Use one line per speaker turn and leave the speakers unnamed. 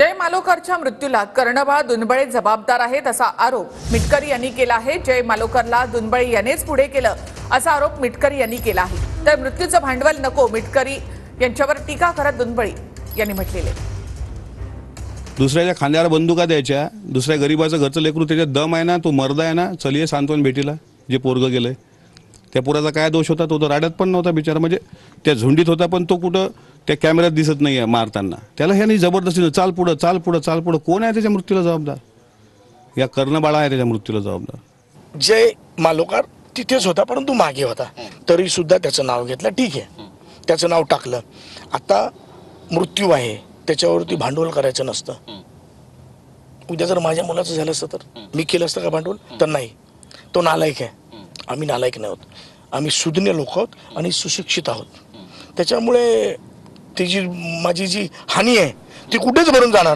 जय मालोकरच्या मृत्यूला कर्णबा दुनबळे जबाबदार आहेत असा आरोप मिटकरी यांनी केला आहे। जय मालोकरला दुनबळे यानेच पुढे केलं असा आरोप मिटकरी यांनी केला आहे। तर मृत्यूचं भांडवल नको मिटकरी यांच्यावर टीका करत दुनबळे यांनी म्हटलेले।
दुसऱ्याच्या खांद्यावर बंदुका द्यायच्या, दुसऱ्या गरीबाचं घरचं लेकरू त्याच्यात दम आहे ना, तो मर्द आहे ना, चलिये सांत्वन भेटीला जे पोरगं गेलंय त्या पोराचा काय दोष होता? तो तर राड्यात पण नव्हता बिचारा, म्हणजे त्या झुंडीत होता पण तो कुठं त्या कॅमेऱ्यात दिसत नाही आहे मारताना। त्याला ह्यानी जबरदस्तीने चाल पुढं चाल पुढं चाल पुढं। कोण आहे त्याच्या मृत्यूला जबाबदार? या कर्णबाळा आहे त्याच्या मृत्यूला जबाबदार।
जय मालोकर तिथेच होता परंतु मागे होता, तरी सुद्धा त्याचं नाव घेतलं, ठीक आहे, त्याचं नाव टाकलं। आता मृत्यू आहे त्याच्यावरती भांडवल करायचं नसतं। उद्या जर माझ्या मुलाचं झालं असतं तर मी केलं असतं का भांडवल? तर नाही, तो नालायक आहे। आम्ही नालायक नाही आहोत, आम्ही सुज्ञ लोक आहोत आणि सुशिक्षित आहोत। त्याच्यामुळे ती जी माझी जी हानी आहे ती कुठेच भरून जाणार नाही।